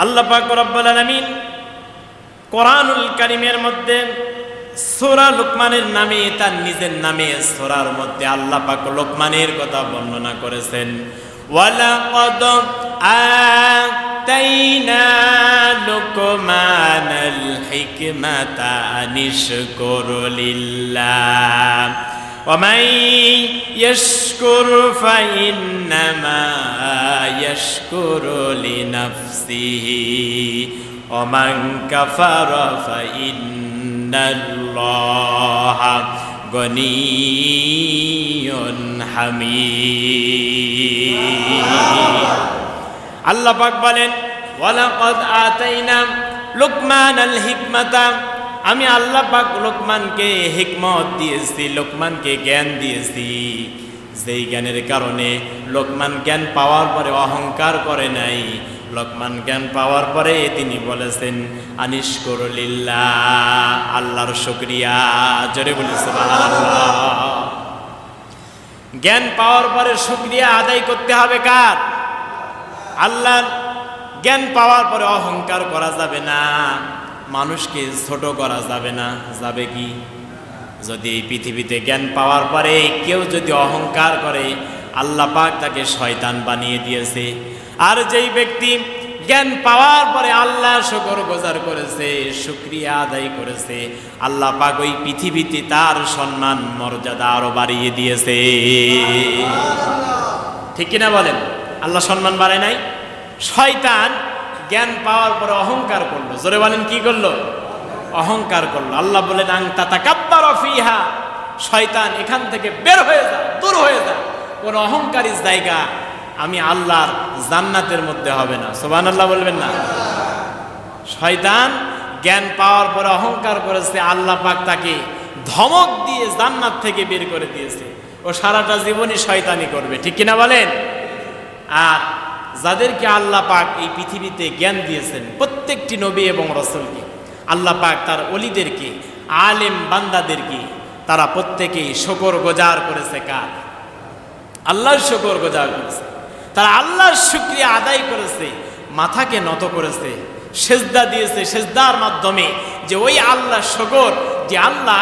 আল্লাহ পাক রব্বুল আলামিন কোরআনুল কারীমের মধ্যে সূরা লুকমানের নামে, তার নিজের নামে সূরার মধ্যে আল্লাহ পাক লুকমানের কথা বর্ণনা করেছেন। ওয়ালাকাদ আতাইনা লুকমানাল হিকমাতা আনিশকুর লিল্লাহ ওয়া মান ইয়াশকুর ফাইন্নামা ইয়াশকুরু লিনাফসিহি ওয়া মান কাফারা ফাইন্নাল্লাহা গনিয়্যুন হামিদ। আল্লাহ পাক বলেন, ওয়ালাকাদ আতাইনা লুকমানাল হিকমাতা, আমি আল্লাহ পাক লোকমানকে হিকমত দিয়েছি, লোকমানকে জ্ঞান দিয়েছি, যেই জ্ঞানের কারণে লোকমান জ্ঞান পাওয়ার পরে অহংকার করে নাই। লোকমান জ্ঞান পাওয়ার পরে তিনি বলেছেন আনিশকুরু লিল্লাহ, আল্লাহর শুকরিয়া। জোরে বলি সুবহানাল্লাহ। জ্ঞান পাওয়ার পরে শুকরিয়া আদায় করতে হবে কার? আল্লাহর। জ্ঞান পাওয়ার পরে অহংকার করা যাবে না, মানুষকে ছোট করা যাবে না। যাবে কি? যদি এই পৃথিবীতে জ্ঞান পাওয়ার পরে কেউ যদি অহংকার করে, আল্লাহ পাক তাকে শয়তান বানিয়ে দিয়েছে। আর যেই ব্যক্তি জ্ঞান পাওয়ার পরে আল্লাহ শুকরগুজার করেছে, শুকরিয়া আদায় করেছে, আল্লাহ পাক ওই পৃথিবীতে তার সম্মান মর্যাদা আরো বাড়িয়ে দিয়েছে। ঠিক কিনা বলেন? আল্লাহ সম্মান বাড়ায় নাই? শয়তান জ্ঞান পাওয়ার পরে অহংকার করলো। জোরে বলেন, কি করলো? অহংকার করলো। আল্লাহ বলেন আনতা তাকাব্বারু ফিহা, শয়তান এখান থেকে বের হয়ে যা, দূর হয়ে যা। কোন অহংকারী জায়গা আমি আল্লাহর জান্নাতের মধ্যে হবে না। সুবহানাল্লাহ বলবেন না? শয়তান জ্ঞান পাওয়ার পরে অহংকার করেছে, আল্লাহ পাক তাকে ধমক দিয়ে জান্নাত থেকে বের করে দিয়েছে। ও সারাটা জীবনই শয়তানি করবে। ঠিক কিনা বলেন? আর যাদেরকে আল্লাহ পাক এই পৃথিবীতে জ্ঞান দিয়েছেন, প্রত্যেকটি নবী এবং রাসূলকে আল্লাহ পাক তার ওলিদেরকে, আলেম বান্দাদেরকে, তারা প্রত্যেকেই শুকরগুজার করেছে। কার? আল্লাহর শুকরগুজার করেছে। তারা আল্লাহর শুকরিয়া আদায় করেছে, মাথাকে নত করেছে, সেজদা দিয়েছে, সেজদার মাধ্যমে যে ওই আল্লাহ শুকর, যে আল্লাহ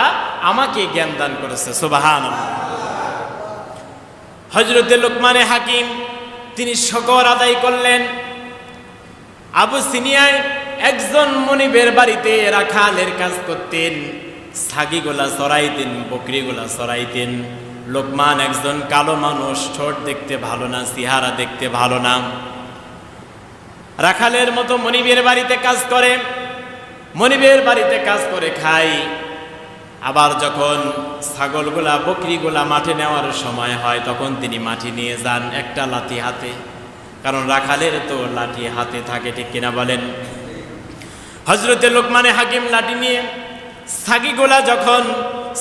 আমাকে জ্ঞান দান করেছে। সুবহানাল্লাহ। হযরতে লুকমানে হাকিম তিনি শুকর আদায় করলেন। আবুসিনিয়ায় একজন মনিবের বাড়িতে রাখালের কাজ করতেন, ছাগিগুলা চড়াইতেন, বকরিগুলা চড়াইতেন। লোকমান একজন কালো মানুষ, ঠোঁট দেখতে ভালো না, চেহারা দেখতে ভালো না, রাখালের মতো মনিবের বাড়িতে কাজ করে, মনিবের বাড়িতে কাজ করে খায়। আবার যখন ছাগলগুলা বকরিগুলা মাঠে নেওয়ার সময় হয়, তখন তিনি মাটি নিয়ে যান একটা লাঠি হাতে, কারণ রাখালের তো লাঠি হাতে থাকে। ঠিক কিনা বলেন? হযরতে লুকমানে হাকিম লাঠি নিয়ে ছাগিগুলা যখন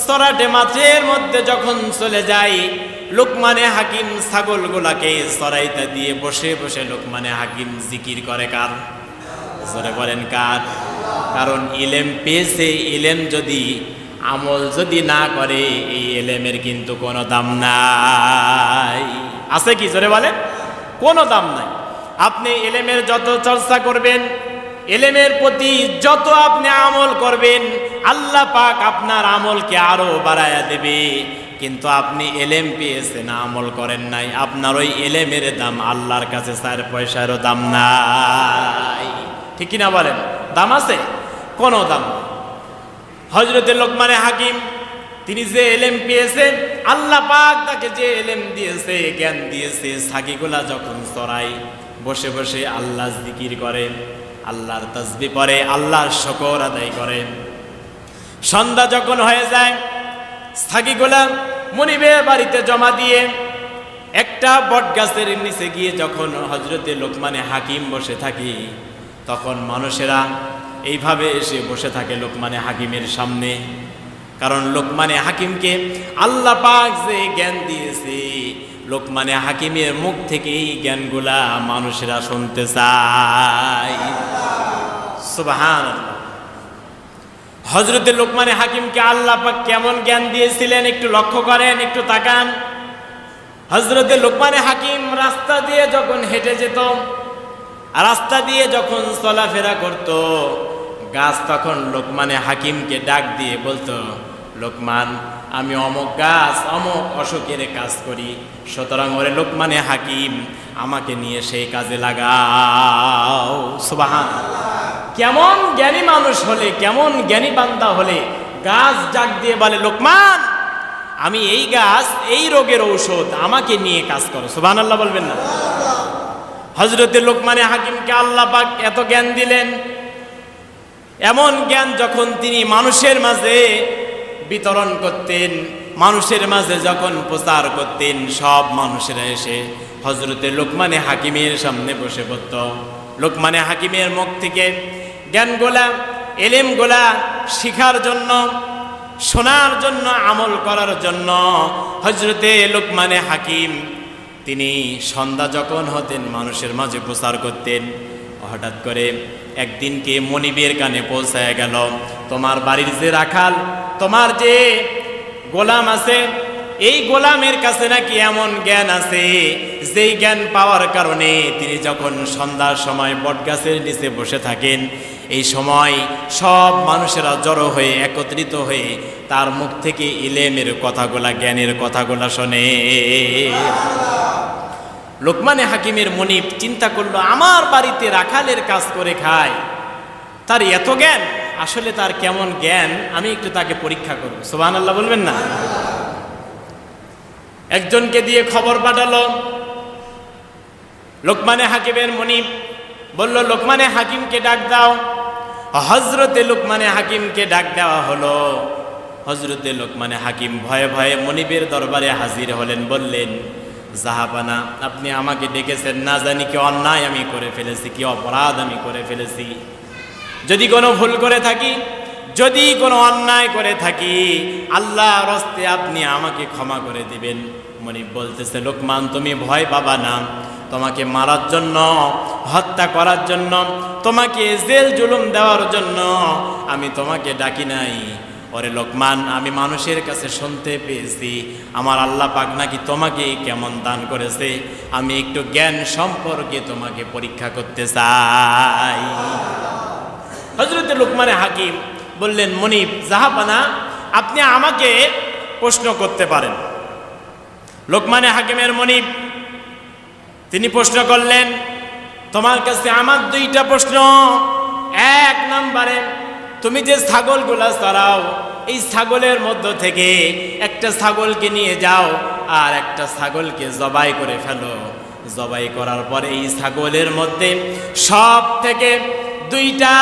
চরাটে মাঠের মধ্যে যখন চলে যায়, লুকমানে হাকিম ছাগলগুলাকে চরাইতে দিয়ে বসে বসে লুকমানে হাকিম জিকির করে। কার? জোরে বলেন কার? কারণ ইলেম পেয়েছে, ইলেম যদি আমল যদি না করে, এই ইলেমের কিন্তু কোনো দাম নাই। আছে কি? জোরে বলেন। কোনো দাম নাই। আপনি ইলেমের যত চর্চা করবেন, ইলেমের প্রতি যত আপনি আমল করবেন, আল্লাহ পাক আপনার আমলকে আরো বাড়ায়া দেবে। কিন্তু আপনি ইলেম পেয়েছেন, আমল করেন নাই, আপনার ওই ইলেমের দাম আল্লাহর কাছে 4 পয়সারও দাম নাই। ঠিক কিনা বলেন? দাম আছে? কোনো দাম নেই। হযরতে লুকমানে হাকিম তিনি যে ইলম পেয়েছেন, আল্লাহ পাক তাকে যে ইলম দিয়েছে, জ্ঞান দিয়েছে, ছাগিগুলা যখন চড়াই বসে বসে আল্লাহ জিকির করে, আল্লাহর তাসবিহ পড়ে, আল্লাহর শুকর আদায় করে। সন্ধ্যা যখন হয়ে যায়, ছাগিগুলা মনিবের বাড়িতে জমা দিয়ে একটা বটগাছের নিচে গিয়ে যখন হযরতে লুকমানে হাকিম বসে থাকি, তখন মানুষেরা এইভাবে এসে বসে থাকে লুকমানে হাকিমের সামনে। কারণ লুকমানে হাকিমকে আল্লাহ পাক যে জ্ঞান দিয়েছে, লুকমানে হাকিমের মুখ থেকে এই জ্ঞানগুলা মানুষেরা শুনতে চায়। সুবহানাল্লাহ। হযরতে লুকমানে হাকিমকে আল্লাহ পাক কেমন জ্ঞান দিয়েছিলেন একটু লক্ষ্য করেন, একটু তাকান। হযরতে লুকমানে হাকিম রাস্তা দিয়ে যখন হেঁটে যেত, রাস্তা দিয়ে যখন চলাফেরা করত, গাছ তখন লোকমানে হাকিমকে ডাক দিয়ে বলতো, লোকমান, আমি অমুক গাছ অমুক অসুখের কাজ করি, সুতরাং ওরে লোকমানে হাকিম আমাকে নিয়ে সেই কাজে লাগাও। সুবহানাল্লাহ। কেমন জ্ঞানী মানুষ হলে, কেমন জ্ঞানী বান্দা হলে গাছ ডাক দিয়ে বলে, লোকমান, আমি এই গাছ এই রোগের ঔষধ, আমাকে নিয়ে কাজ করো। সুবহানাল্লাহ বলবেন না? হযরতে লোকমানে হাকিমকে আল্লাহ পাক এত জ্ঞান দিলেন, এমন জ্ঞান যখন তিনি মানুষের মাঝে বিতরণ করতেন, মানুষের মাঝে যখন প্রচার করতেন, সব মানুষেরা এসে হযরতে লোকমানে হাকিমের সামনে বসে পড়ত। লোকমানে হাকিমের মুখ থেকে জ্ঞানগুলা, এলেমগুলা শিখার জন্য, শোনার জন্য, আমল করার জন্য হযরতে লোকমানে হাকিম তিনি সন্ধ্যা যখন হতেন মানুষের মাঝে প্রচার করতেন। হঠাৎ করে একদিনকে মনিবের কানে পৌঁছায় গেল, তোমার বাড়ির যে রাখাল, তোমার যে গোলাম আছে, এই গোলামের কাছে নাকি এমন জ্ঞান আছে, যেই জ্ঞান পাওয়ার কারণে তিনি যখন সন্ধ্যার সময় বটগাছের নিচে বসে থাকেন, এই সময় সব মানুষেরা জড়ো হয়ে একত্রিত হয়ে তার মুখ থেকে ইলেমের কথাগুলা, জ্ঞানের কথাগুলা শোনে। লোকমানে হাকিমের মনিব চিন্তা করলো, আমার বাড়িতে রাখালের কাজ করে খায়, তার এত জ্ঞান, আসলে তার কেমন জ্ঞান, আমি একটু তাকে পরীক্ষা করব। সুবহানাল্লাহ বলবেন না? একজনকে দিয়ে খবর পাঠালো। লোকমানে হাকিমের মনিব বলল, লোকমানে হাকিমকে ডাক দাও। হযরতে লোকমানে হাকিমকে ডাক দেওয়া হলো। হযরতে লোকমানে হাকিম ভয়ে ভয়ে মনিবের দরবারে হাজির হলেন। বললেন, জাহাপানা, আপনি আমাকে ডেকেছেন, না জানি কি অন্যায় আমি করে ফেলেছি, কি অপরাধ আমি করে ফেলেছি। যদি কোনো ভুল করে থাকি, যদি কোনো অন্যায় করে থাকি, আল্লাহর হস্তে আপনি আমাকে ক্ষমা করে দিবেন। মনিব বলতেছে, লোকমান, তুমি ভয় পাবা না, তোমাকে মারার জন্য, হত্যা করার জন্য, তোমাকে জেল জুলুম দেওয়ার জন্য আমি তোমাকে ডাকি নাই। ওরে লোকমান, আমি মানুষের কাছে শুনতে পেয়েছি আমার আল্লাহ পাক নাকি তোমাকে কেমন দান করেছে, আমি একটু জ্ঞান সম্পর্কে তোমাকে পরীক্ষা করতে চাই। হযরতে লোকমানে হাকিম বললেন, মনিব, জাহাপানা, আপনি আমাকে প্রশ্ন করতে পারেন। লোকমানে হাকিমের মনিব তিনি প্রশ্ন করলেন, তোমার কাছে আমার দুইটা প্রশ্ন। এক নম্বরে, তুমি যে ছাগলগুলা চড়াও, এই ছাগলের মধ্য থেকে একটা ছাগলকে নিয়ে যাও আর একটা ছাগলকে জবাই করে ফেলো। জবাই করার পরে এই ছাগলের মধ্যে সব থেকে দুইটা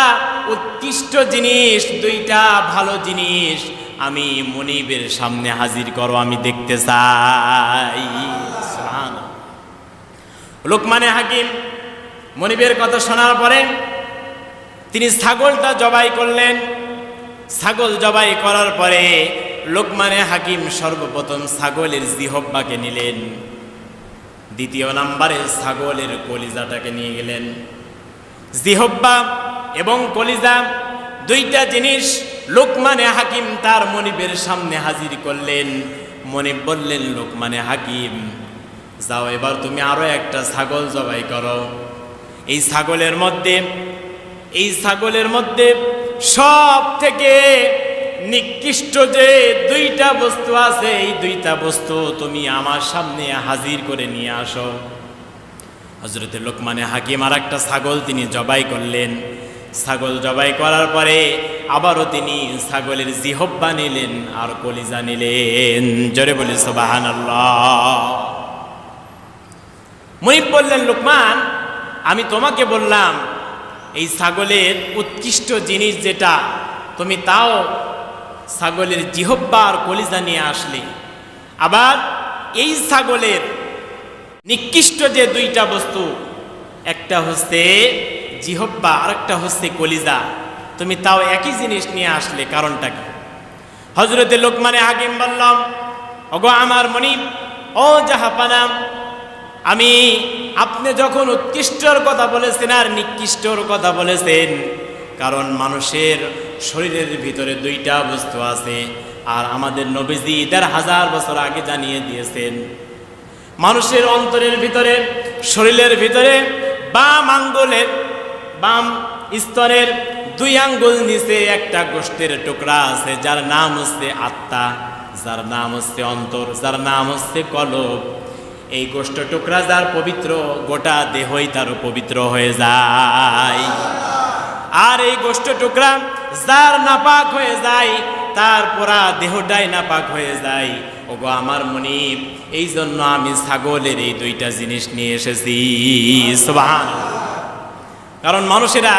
উৎকৃষ্ট জিনিস, দুইটা ভালো জিনিস আমি মনিবের সামনে হাজির করো, আমি দেখতে চাই। লোকমানে হাকিম মনিবের কথা শোনার পরে তিনি ছাগলটা জবাই করলেন। ছাগল জবাই করার পরে লোকমানে হাকিম সর্বপ্রথম ছাগলের জিহব্বাকে নিলেন, দ্বিতীয় নম্বরে ছাগলের কলিজাটাকে নিয়ে গেলেন। জিহব্বা এবং কলিজা দুইটা জিনিস লোকমানে হাকিম তার মনিবের সামনে হাজির করলেন। মনিব বললেন, লোকমানে হাকিম, যাও এবার তুমি আরো একটা ছাগল জবাই করো। এই ছাগলের মধ্যে সব থেকে নিকৃষ্ট যে দুইটা বস্তু আছে, এই দুইটা বস্তু তুমি আমার সামনে হাজির করে নিয়ে আসো। হযরতে লোকমানে হাকিম আর একটা ছাগল তিনি জবাই করলেন। ছাগল জবাই করার পরে আবারও তিনি ছাগলের জিহব্বা নিলেন আর কলিজা নিলেন। জোরে বলি সুবহানাল্লাহ। মনিব বললেন, লোকমান, আমি তোমাকে বললাম এই ছাগলের উৎকৃষ্ট জিনিস যেটা, তুমি তাও ছাগলের জিহব্বা আর কলিজা নিয়ে আসলে। আবার এই ছাগলের নিকৃষ্ট যে দুইটা বস্তু, একটা হচ্ছে জিহব্বা আর একটা হচ্ছে কলিজা, তুমি তাও একই জিনিস নিয়ে আসলে, কারণটা কি? হযরতে লোকমানে হাকিম বললাম, ওগো আমার মনিব, ও জাহাপানা, আপনি যখন উৎকৃষ্টর কথা বলেছেন আর নিকৃষ্টর কথা বলেছেন, কারণ মানুষের শরীরের ভিতরে দুইটা বস্তু আছে, আর আমাদের নবীজি ১৫০০ বছর আগে জানিয়ে দিয়েছেন, মানুষের অন্তরের ভিতরে, শরীরের ভিতরে বাম আঙ্গুলের বাম স্তনের 2 আঙ্গুল নিচে একটা গোশতের টুকরা আছে, যার নাম হচ্ছে আত্মা, যার নাম হচ্ছে অন্তর, যার নাম হচ্ছে কলব। এই গোশত টুকরা যার পবিত্র, গোটা দেহই তার পবিত্র হয়ে যায়। আর এই গোশত টুকরা যার নাপাক হয়ে যায়, তার পুরা দেহটাই নাপাক হয়ে যায়। ওগো আমার মুনিব, এই জন্য আমি ছাগলের এই 2টা জিনিস নিয়ে এসেছি। সুবহানাল্লাহ। কারণ মানুষেরা